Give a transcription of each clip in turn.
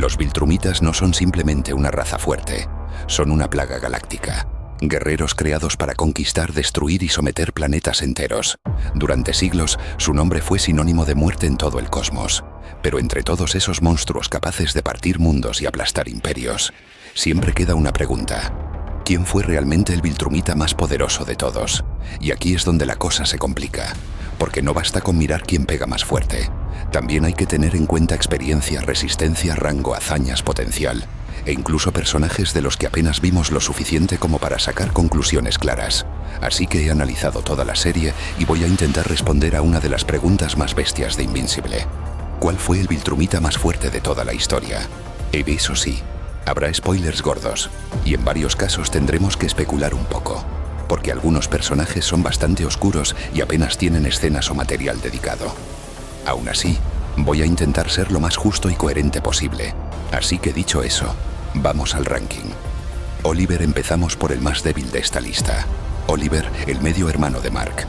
Los Viltrumitas no son simplemente una raza fuerte, son una plaga galáctica. Guerreros creados para conquistar, destruir y someter planetas enteros. Durante siglos, su nombre fue sinónimo de muerte en todo el cosmos. Pero entre todos esos monstruos capaces de partir mundos y aplastar imperios, siempre queda una pregunta. ¿Quién fue realmente el Viltrumita más poderoso de todos? Y aquí es donde la cosa se complica, porque no basta con mirar quién pega más fuerte. También hay que tener en cuenta experiencia, resistencia, rango, hazañas, potencial, e incluso personajes de los que apenas vimos lo suficiente como para sacar conclusiones claras. Así que he analizado toda la serie y voy a intentar responder a una de las preguntas más bestias de Invincible. ¿Cuál fue el Viltrumita más fuerte de toda la historia? Y eso sí, habrá spoilers gordos, y en varios casos tendremos que especular un poco, porque algunos personajes son bastante oscuros y apenas tienen escenas o material dedicado. Aún así, voy a intentar ser lo más justo y coherente posible. Así que dicho eso, vamos al ranking. Oliver, empezamos por el más débil de esta lista. Oliver, el medio hermano de Mark.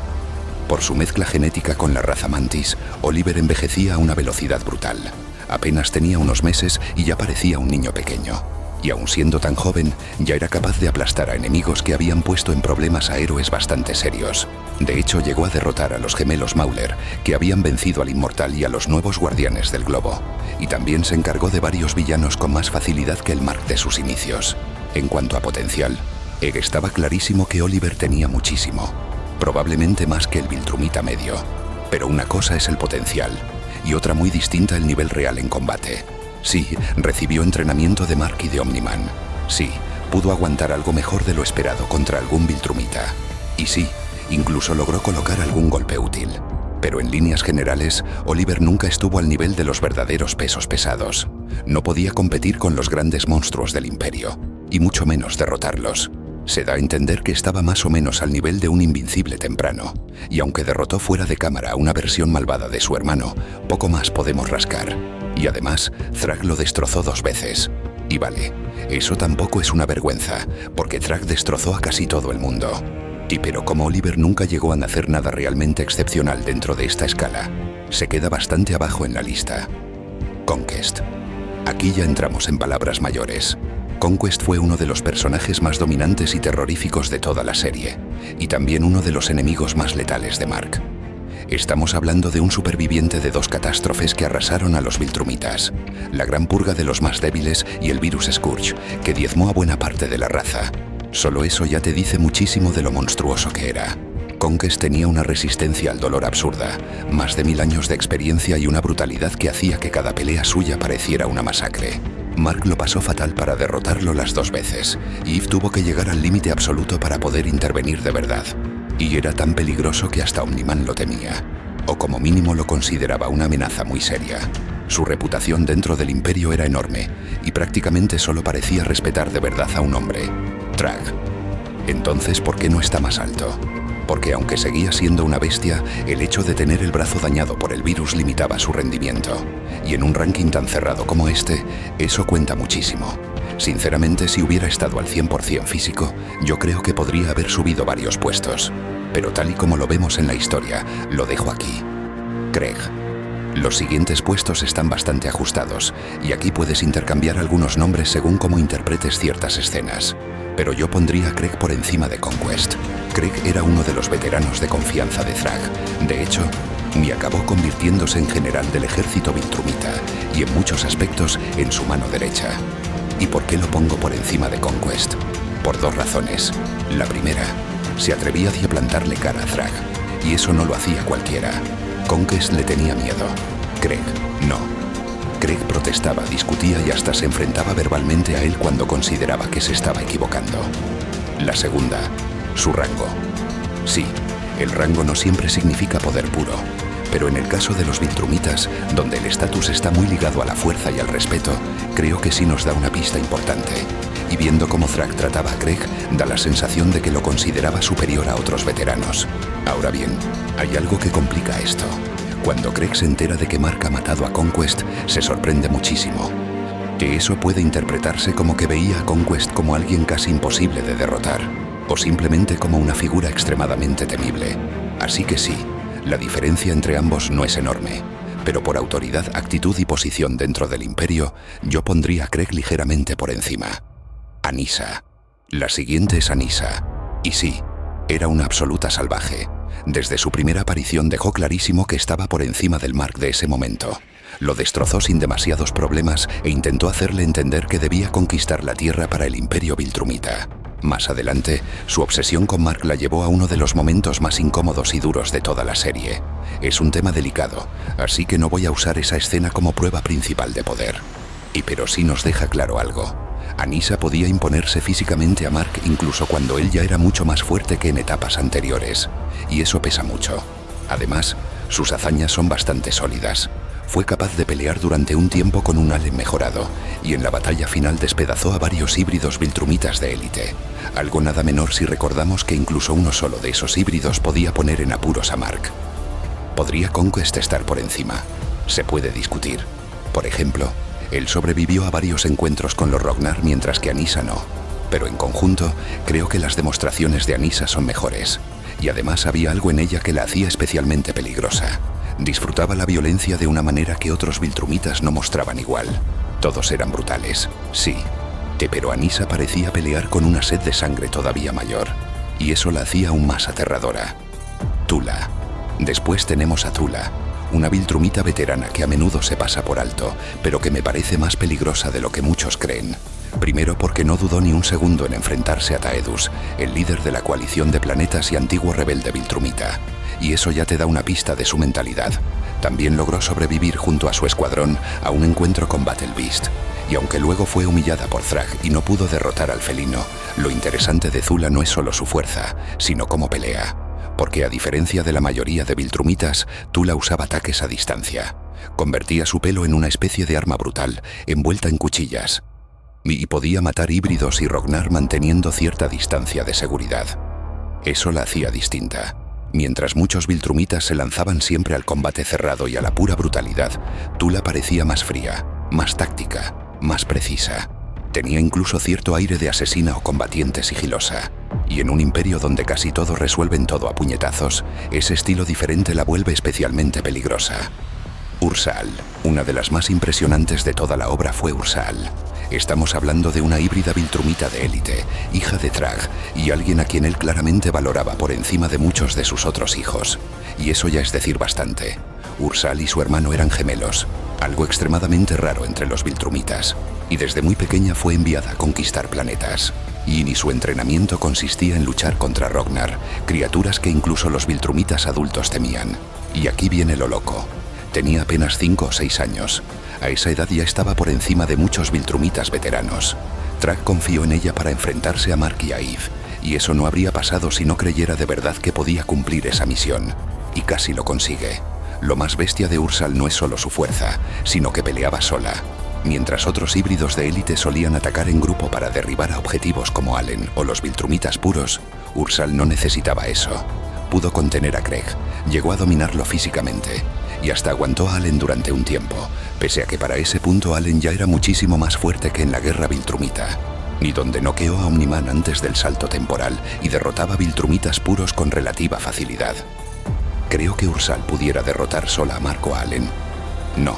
Por su mezcla genética con la raza Mantis, Oliver envejecía a una velocidad brutal. Apenas tenía unos meses y ya parecía un niño pequeño. Y aun siendo tan joven, ya era capaz de aplastar a enemigos que habían puesto en problemas a héroes bastante serios. De hecho, llegó a derrotar a los gemelos Mauler, que habían vencido al Inmortal y a los nuevos guardianes del globo. Y también se encargó de varios villanos con más facilidad que el Mark de sus inicios. En cuanto a potencial, estaba clarísimo que Oliver tenía muchísimo. Probablemente más que el Viltrumita medio. Pero una cosa es el potencial, y otra muy distinta el nivel real en combate. Sí, recibió entrenamiento de Mark y de Omniman. Sí, pudo aguantar algo mejor de lo esperado contra algún Viltrumita. Y sí, incluso logró colocar algún golpe útil. Pero en líneas generales, Oliver nunca estuvo al nivel de los verdaderos pesos pesados. No podía competir con los grandes monstruos del Imperio, y mucho menos derrotarlos. Se da a entender que estaba más o menos al nivel de un Invincible temprano, y aunque derrotó fuera de cámara a una versión malvada de su hermano, poco más podemos rascar. Y además, Thrag lo destrozó 2 veces. Y vale, eso tampoco es una vergüenza, porque Thrag destrozó a casi todo el mundo. Pero como Oliver nunca llegó a hacer nada realmente excepcional dentro de esta escala, se queda bastante abajo en la lista. Conquest. Aquí ya entramos en palabras mayores. Conquest fue uno de los personajes más dominantes y terroríficos de toda la serie, y también uno de los enemigos más letales de Mark. Estamos hablando de un superviviente de 2 catástrofes que arrasaron a los Viltrumitas, la gran purga de los más débiles y el virus Scourge, que diezmó a buena parte de la raza. Solo eso ya te dice muchísimo de lo monstruoso que era. Conquest tenía una resistencia al dolor absurda, más de 1000 años de experiencia y una brutalidad que hacía que cada pelea suya pareciera una masacre. Mark lo pasó fatal para derrotarlo las 2 veces, y Eve tuvo que llegar al límite absoluto para poder intervenir de verdad. Y era tan peligroso que hasta Omniman lo temía, o como mínimo lo consideraba una amenaza muy seria. Su reputación dentro del Imperio era enorme, y prácticamente solo parecía respetar de verdad a un hombre, Thrag. Entonces, ¿por qué no está más alto? Porque aunque seguía siendo una bestia, el hecho de tener el brazo dañado por el virus limitaba su rendimiento. Y en un ranking tan cerrado como este, eso cuenta muchísimo. Sinceramente, si hubiera estado al 100% físico, yo creo que podría haber subido varios puestos. Pero tal y como lo vemos en la historia, lo dejo aquí. Craig. Los siguientes puestos están bastante ajustados, y aquí puedes intercambiar algunos nombres según cómo interpretes ciertas escenas. Pero yo pondría a Craig por encima de Conquest. Craig era uno de los veteranos de confianza de Thrag. De hecho, y acabó convirtiéndose en general del ejército Viltrumita, y en muchos aspectos en su mano derecha. ¿Y por qué lo pongo por encima de Conquest? Por 2 razones. La primera, se atrevía a plantarle cara a Thrag, y eso no lo hacía cualquiera. Conquest le tenía miedo. Craig, no. Craig protestaba, discutía y hasta se enfrentaba verbalmente a él cuando consideraba que se estaba equivocando. La segunda, su rango. Sí, el rango no siempre significa poder puro, pero en el caso de los Viltrumitas, donde el estatus está muy ligado a la fuerza y al respeto, creo que sí nos da una pista importante. Y viendo cómo Thrag trataba a Craig, da la sensación de que lo consideraba superior a otros veteranos. Ahora bien, hay algo que complica esto. Cuando Craig se entera de que Mark ha matado a Conquest, se sorprende muchísimo. Que eso puede interpretarse como que veía a Conquest como alguien casi imposible de derrotar, o simplemente como una figura extremadamente temible. Así que sí, la diferencia entre ambos no es enorme, pero por autoridad, actitud y posición dentro del Imperio, yo pondría a Craig ligeramente por encima. Anissa. La siguiente es Anissa. Y sí, era una absoluta salvaje. Desde su primera aparición dejó clarísimo que estaba por encima del Mark de ese momento. Lo destrozó sin demasiados problemas e intentó hacerle entender que debía conquistar la Tierra para el Imperio Viltrumita. Más adelante, su obsesión con Mark la llevó a uno de los momentos más incómodos y duros de toda la serie. Es un tema delicado, así que no voy a usar esa escena como prueba principal de poder. Pero sí nos deja claro algo. Anissa podía imponerse físicamente a Mark incluso cuando él ya era mucho más fuerte que en etapas anteriores, y eso pesa mucho. Además, sus hazañas son bastante sólidas. Fue capaz de pelear durante un tiempo con un Allen mejorado, y en la batalla final despedazó a varios híbridos viltrumitas de élite. Algo nada menor si recordamos que incluso uno solo de esos híbridos podía poner en apuros a Mark. ¿Podría Conquest estar por encima? Se puede discutir. Por ejemplo, él sobrevivió a varios encuentros con los Rognar mientras que Anissa no. Pero en conjunto, creo que las demostraciones de Anissa son mejores. Y además había algo en ella que la hacía especialmente peligrosa. Disfrutaba la violencia de una manera que otros viltrumitas no mostraban igual. Todos eran brutales, sí. Pero Anissa parecía pelear con una sed de sangre todavía mayor. Y eso la hacía aún más aterradora. Tula. Después tenemos a Tula, una viltrumita veterana que a menudo se pasa por alto, pero que me parece más peligrosa de lo que muchos creen. Primero porque no dudó ni un segundo en enfrentarse a Taedus, el líder de la coalición de planetas y antiguo rebelde viltrumita. Y eso ya te da una pista de su mentalidad. También logró sobrevivir junto a su escuadrón a un encuentro con Battle Beast. Y aunque luego fue humillada por Thrag y no pudo derrotar al felino, lo interesante de Zula no es solo su fuerza, sino cómo pelea. Porque a diferencia de la mayoría de viltrumitas, Tula usaba ataques a distancia. Convertía su pelo en una especie de arma brutal, envuelta en cuchillas. Y podía matar híbridos y Rognar manteniendo cierta distancia de seguridad. Eso la hacía distinta. Mientras muchos viltrumitas se lanzaban siempre al combate cerrado y a la pura brutalidad, Tula parecía más fría, más táctica, más precisa. Tenía incluso cierto aire de asesina o combatiente sigilosa. Y en un imperio donde casi todos resuelven todo a puñetazos, ese estilo diferente la vuelve especialmente peligrosa. Ursal. Una de las más impresionantes de toda la obra fue Ursal. Estamos hablando de una híbrida viltrumita de élite, hija de Thrag, y alguien a quien él claramente valoraba por encima de muchos de sus otros hijos. Y eso ya es decir bastante. Ursal y su hermano eran gemelos, algo extremadamente raro entre los viltrumitas, y desde muy pequeña fue enviada a conquistar planetas. Y su entrenamiento consistía en luchar contra Rognar, criaturas que incluso los viltrumitas adultos temían. Y aquí viene lo loco. Tenía apenas 5 o 6 años. A esa edad ya estaba por encima de muchos viltrumitas veteranos. Thrag confió en ella para enfrentarse a Mark y a Eve, y eso no habría pasado si no creyera de verdad que podía cumplir esa misión. Y casi lo consigue. Lo más bestia de Ursal no es solo su fuerza, sino que peleaba sola. Mientras otros híbridos de élite solían atacar en grupo para derribar a objetivos como Allen o los viltrumitas puros, Ursal no necesitaba eso. Pudo contener a Craig, llegó a dominarlo físicamente, y hasta aguantó a Allen durante un tiempo, pese a que para ese punto Allen ya era muchísimo más fuerte que en la guerra viltrumita, y donde noqueó a Omniman antes del salto temporal y derrotaba viltrumitas puros con relativa facilidad. ¿Creo que Ursal pudiera derrotar sola a Mark o a Allen? No,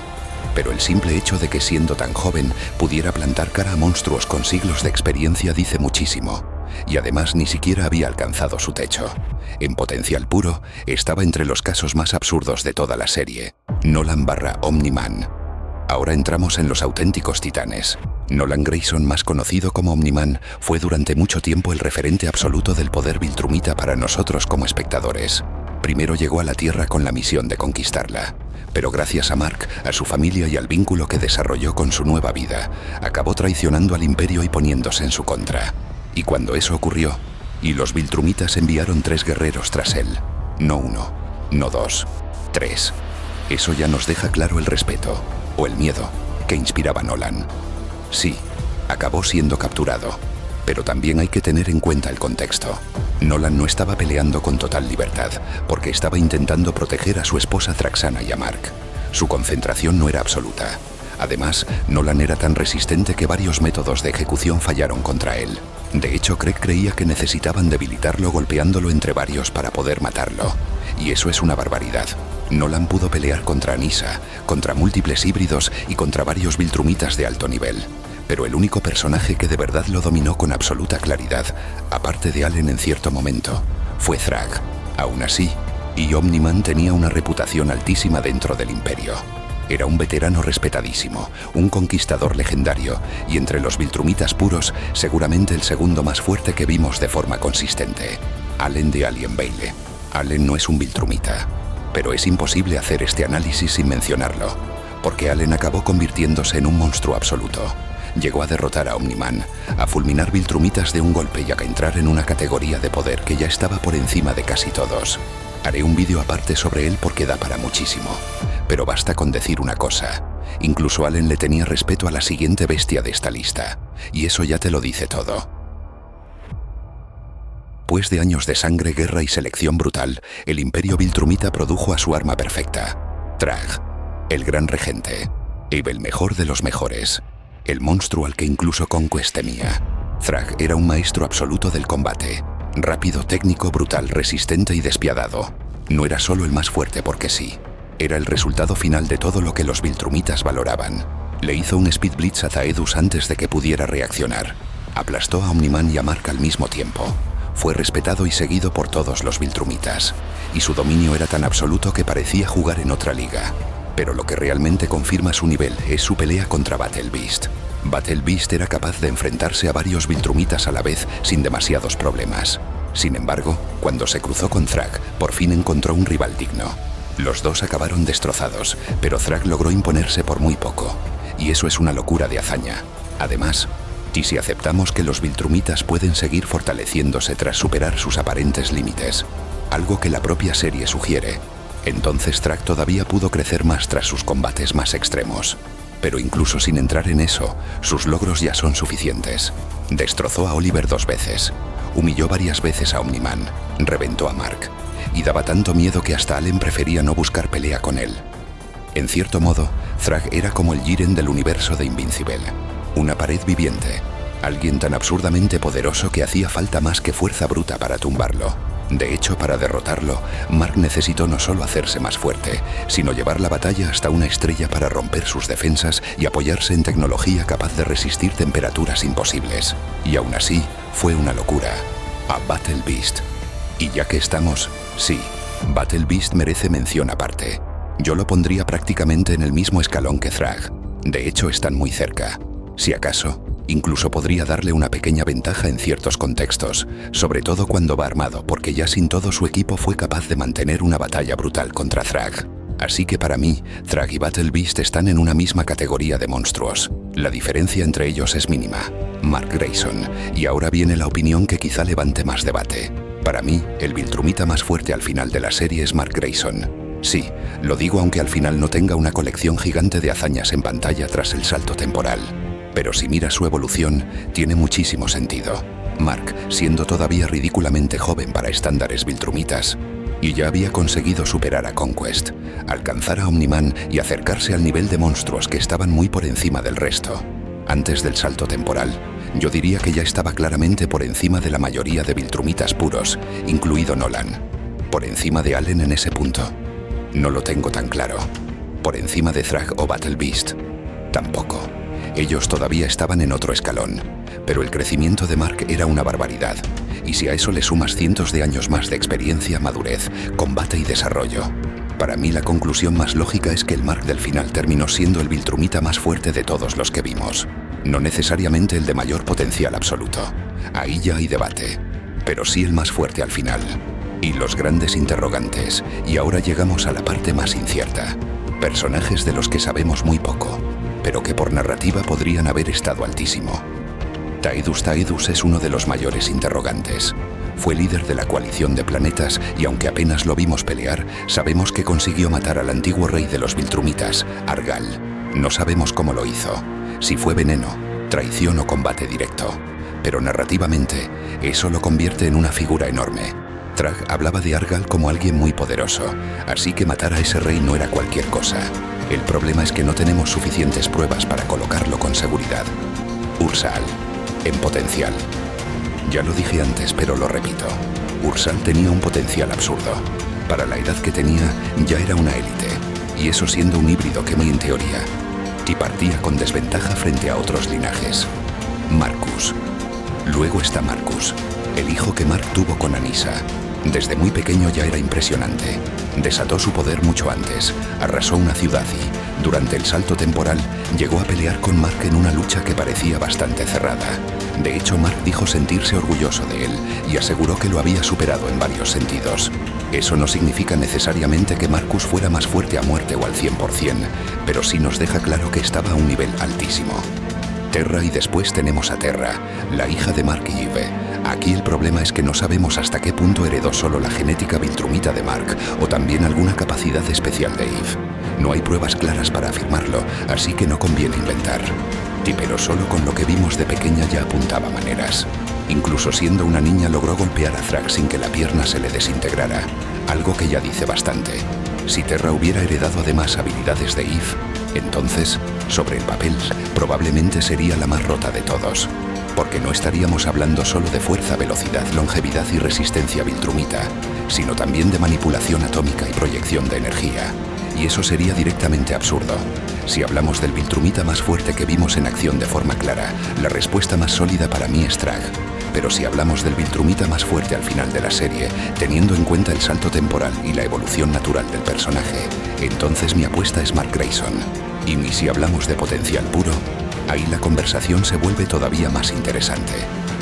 pero el simple hecho de que siendo tan joven pudiera plantar cara a monstruos con siglos de experiencia dice muchísimo. Y además ni siquiera había alcanzado su techo. En potencial puro, estaba entre los casos más absurdos de toda la serie. Nolan/Omniman. Ahora entramos en los auténticos titanes. Nolan Grayson, más conocido como Omniman, fue durante mucho tiempo el referente absoluto del poder viltrumita para nosotros como espectadores. Primero llegó a la Tierra con la misión de conquistarla, pero gracias a Mark, a su familia y al vínculo que desarrolló con su nueva vida, acabó traicionando al Imperio y poniéndose en su contra. Y cuando eso ocurrió, y los viltrumitas enviaron 3 guerreros tras él, no 1, no 2, 3. Eso ya nos deja claro el respeto, o el miedo, que inspiraba Nolan. Sí, acabó siendo capturado, pero también hay que tener en cuenta el contexto. Nolan no estaba peleando con total libertad, porque estaba intentando proteger a su esposa Traxana y a Mark. Su concentración no era absoluta. Además, Nolan era tan resistente que varios métodos de ejecución fallaron contra él. De hecho, Craig creía que necesitaban debilitarlo golpeándolo entre varios para poder matarlo. Y eso es una barbaridad. Nolan pudo pelear contra Anissa, contra múltiples híbridos y contra varios viltrumitas de alto nivel. Pero el único personaje que de verdad lo dominó con absoluta claridad, aparte de Allen en cierto momento, fue Thrag. Aún así, y Omni-Man tenía una reputación altísima dentro del Imperio. Era un veterano respetadísimo, un conquistador legendario y entre los viltrumitas puros, seguramente el segundo más fuerte que vimos de forma consistente. Allen de Alien Veile. Allen no es un viltrumita, pero es imposible hacer este análisis sin mencionarlo, porque Allen acabó convirtiéndose en un monstruo absoluto. Llegó a derrotar a Omni-Man, a fulminar viltrumitas de un golpe y a entrar en una categoría de poder que ya estaba por encima de casi todos. Haré un vídeo aparte sobre él porque da para muchísimo, pero basta con decir una cosa. Incluso Allen le tenía respeto a la siguiente bestia de esta lista, y eso ya te lo dice todo. Después de años de sangre, guerra y selección brutal, el Imperio Viltrumita produjo a su arma perfecta. Thrag, el gran regente, el mejor de los mejores, el monstruo al que incluso Conquest temía. Thrag era un maestro absoluto del combate, rápido, técnico, brutal, resistente y despiadado. No era solo el más fuerte porque sí, era el resultado final de todo lo que los viltrumitas valoraban. Le hizo un Speed Blitz a Thaedus antes de que pudiera reaccionar. Aplastó a Omni-Man y a Mark al mismo tiempo. Fue respetado y seguido por todos los viltrumitas, y su dominio era tan absoluto que parecía jugar en otra liga. Pero lo que realmente confirma su nivel es su pelea contra Battle Beast. Battle Beast era capaz de enfrentarse a varios viltrumitas a la vez sin demasiados problemas. Sin embargo, cuando se cruzó con Thrag, por fin encontró un rival digno. Los dos acabaron destrozados, pero Thrag logró imponerse por muy poco, y eso es una locura de hazaña. Además, y si aceptamos que los viltrumitas pueden seguir fortaleciéndose tras superar sus aparentes límites, algo que la propia serie sugiere, entonces Thrag todavía pudo crecer más tras sus combates más extremos. Pero incluso sin entrar en eso, sus logros ya son suficientes. Destrozó a Oliver 2 veces, humilló varias veces a Omni-Man, reventó a Mark, y daba tanto miedo que hasta Allen prefería no buscar pelea con él. En cierto modo, Thrag era como el Jiren del universo de Invincible. Una pared viviente, alguien tan absurdamente poderoso que hacía falta más que fuerza bruta para tumbarlo. De hecho, para derrotarlo, Mark necesitó no solo hacerse más fuerte, sino llevar la batalla hasta una estrella para romper sus defensas y apoyarse en tecnología capaz de resistir temperaturas imposibles. Y aún así, fue una locura. A Battle Beast. Y ya que estamos, sí, Battle Beast merece mención aparte. Yo lo pondría prácticamente en el mismo escalón que Thrag. De hecho, están muy cerca. Si acaso, incluso podría darle una pequeña ventaja en ciertos contextos, sobre todo cuando va armado, porque ya sin todo su equipo fue capaz de mantener una batalla brutal contra Thrag. Así que para mí, Thrag y Battle Beast están en una misma categoría de monstruos. La diferencia entre ellos es mínima. Mark Grayson, y ahora viene la opinión que quizá levante más debate. Para mí, el viltrumita más fuerte al final de la serie es Mark Grayson. Sí, lo digo aunque al final no tenga una colección gigante de hazañas en pantalla tras el salto temporal. Pero si miras su evolución, tiene muchísimo sentido. Mark, siendo todavía ridículamente joven para estándares viltrumitas, y ya había conseguido superar a Conquest, alcanzar a Omni-Man y acercarse al nivel de monstruos que estaban muy por encima del resto. Antes del salto temporal, yo diría que ya estaba claramente por encima de la mayoría de viltrumitas puros, incluido Nolan. Por encima de Allen en ese punto. No lo tengo tan claro. Por encima de Thrag o Battle Beast. Tampoco. Ellos todavía estaban en otro escalón, pero el crecimiento de Mark era una barbaridad, y si a eso le sumas cientos de años más de experiencia, madurez, combate y desarrollo, para mí la conclusión más lógica es que el Mark del final terminó siendo el viltrumita más fuerte de todos los que vimos, no necesariamente el de mayor potencial absoluto, ahí ya hay debate, pero sí el más fuerte al final. Y los grandes interrogantes, y ahora llegamos a la parte más incierta, personajes de los que sabemos muy poco, pero que por narrativa podrían haber estado altísimo. Thaedus es uno de los mayores interrogantes. Fue líder de la coalición de planetas y aunque apenas lo vimos pelear, sabemos que consiguió matar al antiguo rey de los viltrumitas, Argal. No sabemos cómo lo hizo, si fue veneno, traición o combate directo, pero narrativamente eso lo convierte en una figura enorme. Thrag hablaba de Argal como alguien muy poderoso, así que matar a ese rey no era cualquier cosa. El problema es que no tenemos suficientes pruebas para colocarlo con seguridad. Ursal, en potencial. Ya lo dije antes, pero lo repito. Ursal tenía un potencial absurdo. Para la edad que tenía, ya era una élite, y eso siendo un híbrido que muy en teoría, y partía con desventaja frente a otros linajes. Marcus. Luego está Marcus, el hijo que Mark tuvo con Anissa. Desde muy pequeño ya era impresionante. Desató su poder mucho antes, arrasó una ciudad y, durante el salto temporal, llegó a pelear con Mark en una lucha que parecía bastante cerrada. De hecho, Mark dijo sentirse orgulloso de él y aseguró que lo había superado en varios sentidos. Eso no significa necesariamente que Marcus fuera más fuerte a muerte o al 100%, pero sí nos deja claro que estaba a un nivel altísimo. Terra, y después tenemos a Terra, la hija de Mark y Eve. Aquí el problema es que no sabemos hasta qué punto heredó solo la genética viltrumita de Mark o también alguna capacidad especial de Eve. No hay pruebas claras para afirmarlo, así que no conviene inventar. Pero solo con lo que vimos de pequeña ya apuntaba maneras. Incluso siendo una niña logró golpear a Thrax sin que la pierna se le desintegrara, algo que ya dice bastante. Si Terra hubiera heredado además habilidades de Eve, entonces, sobre el papel, probablemente sería la más rota de todos. Porque no estaríamos hablando solo de fuerza, velocidad, longevidad y resistencia viltrumita, sino también de manipulación atómica y proyección de energía. Y eso sería directamente absurdo. Si hablamos del viltrumita más fuerte que vimos en acción de forma clara, la respuesta más sólida para mí es Thrag. Pero si hablamos del viltrumita más fuerte al final de la serie, teniendo en cuenta el salto temporal y la evolución natural del personaje, entonces mi apuesta es Mark Grayson. Y si hablamos de potencial puro, ahí la conversación se vuelve todavía más interesante.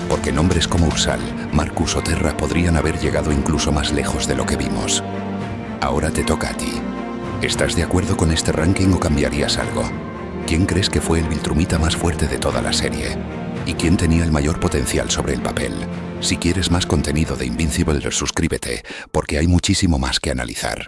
Porque nombres como Ursal, Marcus o Terra podrían haber llegado incluso más lejos de lo que vimos. Ahora te toca a ti. ¿Estás de acuerdo con este ranking o cambiarías algo? ¿Quién crees que fue el viltrumita más fuerte de toda la serie? ¿Y quién tenía el mayor potencial sobre el papel? Si quieres más contenido de Invincible, suscríbete, porque hay muchísimo más que analizar.